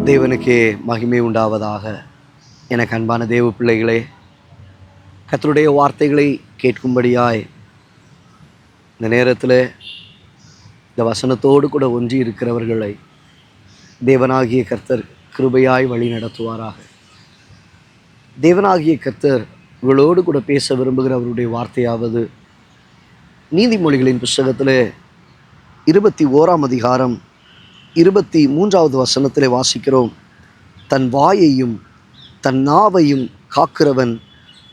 தேவனுக்கே மகிமை உண்டாவதாக. எனக்கு அன்பான தேவ பிள்ளைகளே, கர்த்தருடைய வார்த்தைகளை கேட்கும்படியாய் இந்த நேரத்தில் இந்த வசனத்தோடு கூட ஒன்றி இருக்கிறவர்களை தேவனாகிய கர்த்தர் கிருபையாய் வழி நடத்துவாராக. தேவனாகிய கர்த்தர் இவளோடு கூட பேச விரும்புகிற அவருடைய வார்த்தையாவது, நீதிமொழிகளின் புஸ்தகத்தில் 21ஆம் அதிகாரம் 23வது வசனத்திலே வாசிக்கிறோம். தன் வாயையும் தன் நாவையும் காக்கிறவன்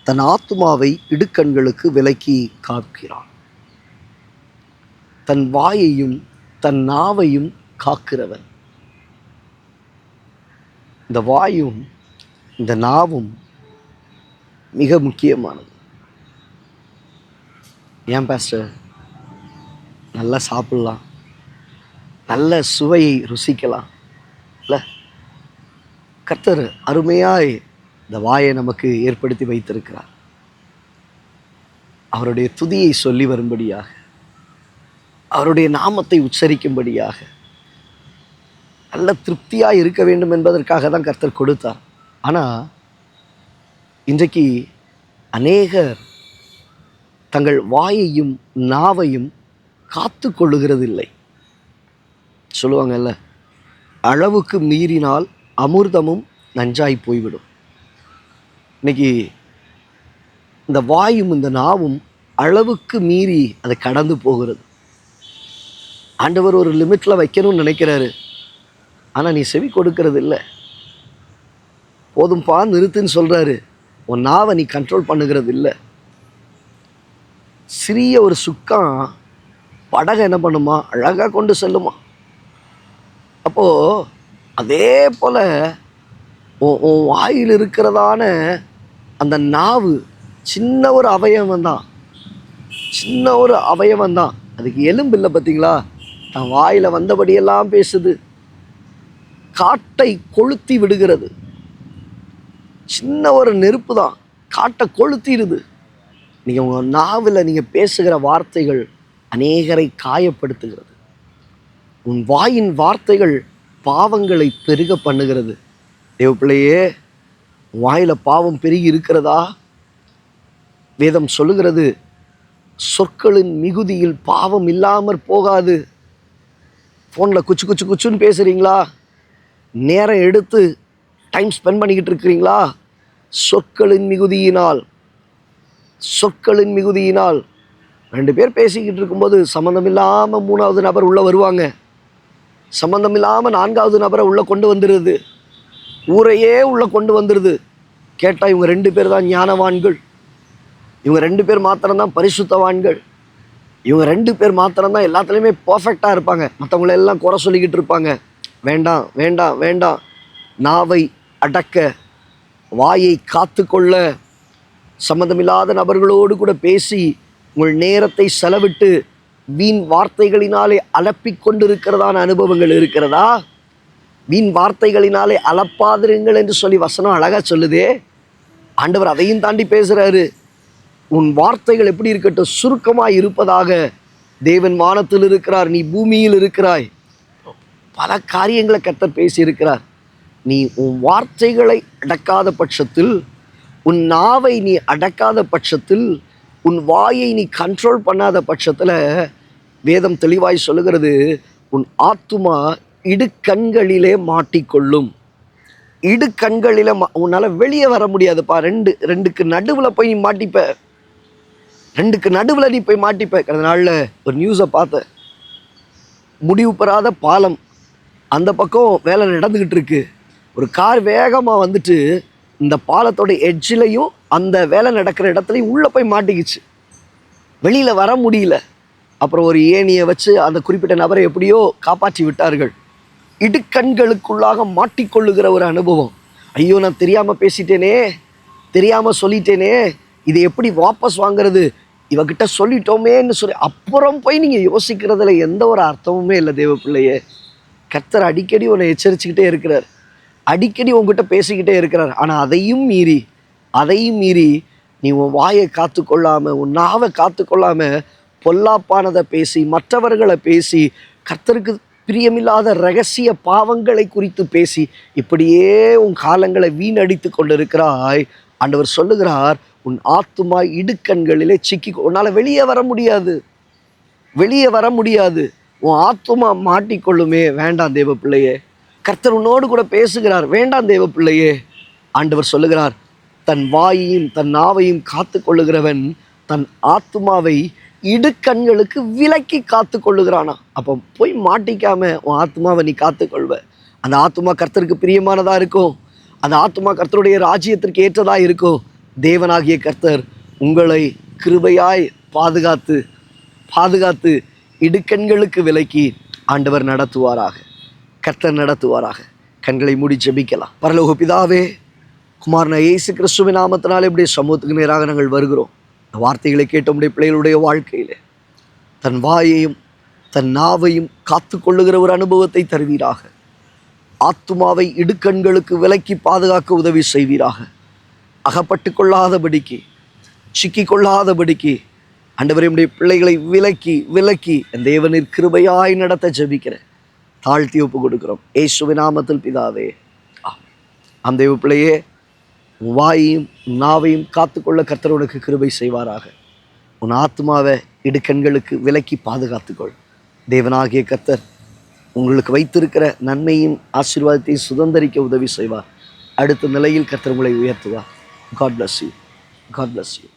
தன் ஆத்துமாவை இடுக்கண்களுக்கு விலக்கி காக்கிறான். தன் வாயையும் தன் நாவையும் காக்கிறவன். இந்த வாயும் இந்த நாவும் மிக முக்கியமானது. ஏன் பாஸ்டர், நல்லா சாப்பிடலாம், நல்ல சுவையை ருசிக்கலாம் இல்லை? கர்த்தர் அருமையாய் இந்த வாயை நமக்கு ஏற்படுத்தி வைத்திருக்கிறார். அவருடைய துதியை சொல்லி வரும்படியாக, அவருடைய நாமத்தை உச்சரிக்கும்படியாக, நல்ல திருப்தியாக இருக்க வேண்டும் என்பதற்காக தான் கர்த்தர் கொடுத்தார். ஆனால் இன்றைக்கு அநேகர் தங்கள் வாயையும் நாவையும் காத்து கொள்ளுகிறதில்லை. சொல்லுவாங்கல்ல, அளவுக்கு மீறினால் அமிர்தமும் நஞ்சாய் போய்விடும். இன்னைக்கு இந்த வாயும் இந்த நாவும் அளவுக்கு மீறி அதை கடந்து போகிறது. ஆண்டவர் ஒரு லிமிட்டில் வைக்கணும்னு நினைக்கிறாரு, ஆனால் நீ செவி கொடுக்கறது இல்லை. போதும்பா நிறுத்துன்னு சொல்கிறாரு, உன் நாவை நீ கண்ட்ரோல் பண்ணுகிறது இல்லை. சிறிய ஒரு சுக்கம் படகை என்ன பண்ணுமா, அழகாக கொண்டு செல்லுமா. அப்போது அதே போல் உன் வாயில் இருக்கிறதான அந்த நாவு சின்ன ஒரு அவயவந்தான், சின்ன ஒரு அவயவந்தான். அதுக்கு எலும்பு இல்லை பார்த்தீங்களா? தன் வாயில் வந்தபடியெல்லாம் பேசுது, காட்டை கொளுத்தி விடுகிறது. சின்ன ஒரு நெருப்பு தான், காட்டை கொளுத்திடுது. நீங்கள் உங்கள் நாவில் நீங்கள் பேசுகிற வார்த்தைகள் அநேகரை காயப்படுத்துகிறது. உன் வாயின் வார்த்தைகள் பாவங்களை பெருக பண்ணுகிறது. தேவ பிள்ளையே, வாயில் பாவம் பெருகி இருக்கிறதா? வேதம் சொல்லுகிறது, சொற்களின் மிகுதியில் பாவம் இல்லாமற் போகாது. ஃபோனில் குச்சு குச்சு குச்சுன்னு பேசுகிறீங்களா? நேரம் எடுத்து டைம் ஸ்பெண்ட் பண்ணிக்கிட்டு இருக்கிறீங்களா? சொற்களின் மிகுதியினால் 2 பேர் பேசிக்கிட்டு இருக்கும்போது சம்மந்தம் இல்லாமல் 3வது நபர் உள்ளே வருவாங்க. சம்மந்தம் இல்லாமல் 4வது நபரை உள்ளே கொண்டு வந்துடுது. ஊரையே உள்ளே கொண்டு வந்துடுது. கேட்டால் இவங்க 2 பேர் தான் ஞானவான்கள், இவங்க 2 பேர் மாத்திரம்தான் பரிசுத்தவான்கள், இவங்க 2 பேர் மாத்திரம்தான் எல்லாத்துலேயுமே பர்ஃபெக்டாக இருப்பாங்க, மற்றவங்கள எல்லாம் குறை சொல்லிக்கிட்டு இருப்பாங்க. வேண்டாம் வேண்டாம் வேண்டாம். நாவை அடக்க, வாயை காத்து கொள்ள, சம்மந்தமில்லாத நபர்களோடு கூட பேசி உங்கள் நேரத்தை செலவிட்டு வீண் வார்த்தைகளினாலே அலப்பிக் கொண்டிருக்கிறதான அனுபவங்கள் இருக்கிறதா? வீண் வார்த்தைகளினாலே அலப்பாதிருங்கள் என்று சொல்லி வசனம் அழகாக சொல்லுதே. ஆண்டவர் அதையும் தாண்டி பேசுகிறாரு. உன் வார்த்தைகள் எப்படி இருக்கட்டும், சுருக்கமாக இருப்பதாக. தேவன் வானத்தில் இருக்கிறார், நீ பூமியில் இருக்கிறாய். பல காரியங்களை கர்த்தர் பேசியிருக்கிறார். நீ உன் வார்த்தைகளை அடக்காத பட்சத்தில், உன் நாவை நீ அடக்காத பட்சத்தில், உன் வாயை நீ கண்ட்ரோல் பண்ணாத பட்சத்தில், வேதம் தெளிவாய் சொல்லுகிறது, உன் ஆத்துமா இடுக்கண்களிலே மாட்டிக்கொள்ளும். இடுக்கண்களில் உன்னால் வெளியே வர முடியாதுப்பா. ரெண்டுக்கு நடுவில் போய் நீ மாட்டிப்ப. 2க்கு நடுவில் நீ போய் மாட்டிப்ப. கடந்த நாளில் ஒரு நியூஸை பார்த்தேன். முடிவு பெறாத பாலம், அந்த பக்கம் வேலை நடந்துக்கிட்டு இருக்கு. ஒரு கார் வேகமாக வந்துட்டு இந்த பாலத்தோட எட்ஜிலையும் அந்த வேலை நடக்கிற இடத்துலையும் உள்ளே போய் மாட்டிக்கிச்சு. வெளியில் வர முடியல. அப்புறம் ஒரு ஏணியை வச்சு அந்த குறிப்பிட்ட நபரை எப்படியோ காப்பாற்றி விட்டார்கள். இடுக்கண்களுக்குள்ளாக மாட்டிக்கொள்ளுகிற ஒரு அனுபவம். ஐயோ, நான் தெரியாமல் பேசிட்டேனே, தெரியாமல் சொல்லிட்டேனே, இதை எப்படி வாபஸ் வாங்கிறது, இவகிட்ட சொல்லிட்டோமேன்னு சொல்லி அப்புறம் போய் நீங்கள் யோசிக்கிறதுல எந்த ஒரு அர்த்தமுமே இல்லை. தேவ பிள்ளையே, கர்த்தர் அடிக்கடி உன்னை எச்சரிச்சுக்கிட்டே இருக்கிறார், அடிக்கடி உங்ககிட்ட பேசிக்கிட்டே இருக்கிறார். ஆனால் அதையும் மீறி நீ உன் வாயை காத்து கொள்ளாமல், உன் நாவை காத்து கொள்ளாமல், பொல்லாப்பானதை பேசி, மற்றவர்களை பேசி, கர்த்தருக்கு பிரியமில்லாத ரகசிய பாவங்களை குறித்து பேசி இப்படியே உன் காலங்களை வீணடித்து கொண்டிருக்கிறாய். ஆண்டவர் சொல்லுகிறார், உன் ஆத்துமா இடுக்கண்களிலே சிக்கி, உன்னால வெளியே வர முடியாது, வெளியே வர முடியாது. உன் ஆத்துமா மாட்டிக்கொள்ளுமே. வேண்டாம் தேவ பிள்ளையே. கர்த்தர் உன்னோடு கூட பேசுகிறார். வேண்டாம் தேவ பிள்ளையே. ஆண்டவர் சொல்லுகிறார், தன் வாயையும் தன் நாவையும் காத்து கொள்ளுகிறவன் தன் ஆத்துமாவை இடுக்கண்களுக்கு விலக்கி காத்து கொள்ளுகிறானா. அப்போ போய் மாட்டிக்காம உன் ஆத்மாவை நீ காத்துக்கொள்வ. அந்த ஆத்மா கர்த்தருக்கு பிரியமானதாக இருக்கும். அந்த ஆத்மா கர்த்தருடைய ராஜ்யத்திற்கு ஏற்றதாக இருக்கும். தேவனாகிய கர்த்தர் உங்களை கிருபையாய் பாதுகாத்து பாதுகாத்து இடுக்கண்களுக்கு விலக்கி ஆண்டவர் நடத்துவாராக. கர்த்தர் நடத்துவாராக. கண்களை மூடி ஜெபிக்கலாம். பரலோக பிதாவே, குமாரன இயேசு கிறிஸ்துவின் நாமத்தினாலே இப்படி சமூகத்துக்கு நேராக நாங்கள் வருகிறோம். இந்த வார்த்தைகளை கேட்ட உடைய பிள்ளைகளுடைய வாழ்க்கையில் தன் வாயையும் தன் நாவையும் காத்து கொள்ளுகிற ஒரு அனுபவத்தை தருவீராக. ஆத்துமாவை இடுக்கண்களுக்கு விலக்கி பாதுகாக்க உதவி செய்வீராக. அகப்பட்டு கொள்ளாதபடிக்கு, சிக்கி கொள்ளாதபடிக்கு ஆண்டவரே உம்முடைய பிள்ளைகளை விலக்கி விலக்கி என் தேவனின் கிருபையாய் நடத்த ஜெபிக்கிறேன். தாழ்த்தி ஒப்பு கொடுக்கிறோம் இயேசுவின் நாமத்தில் பிதாவே. அந்த தேவ பிள்ளையே, உன் வாயையும் நாவையும் காத்துக்கொள்ள கர்த்தர் உனக்கு கிருபை செய்வாராக. உன் ஆத்மாவை இடுக்கண்களுக்கு விலக்கி பாதுகாத்துக்கொள். தேவனாகிய கர்த்தர் உங்களுக்கு வைத்திருக்கிற நன்மையும் ஆசீர்வாதத்தையும் சுதந்திரிக்க உதவி செய்வார். அடுத்த நிலையில் கர்த்தர் உங்களை உயர்த்துவார். God bless you. God bless you.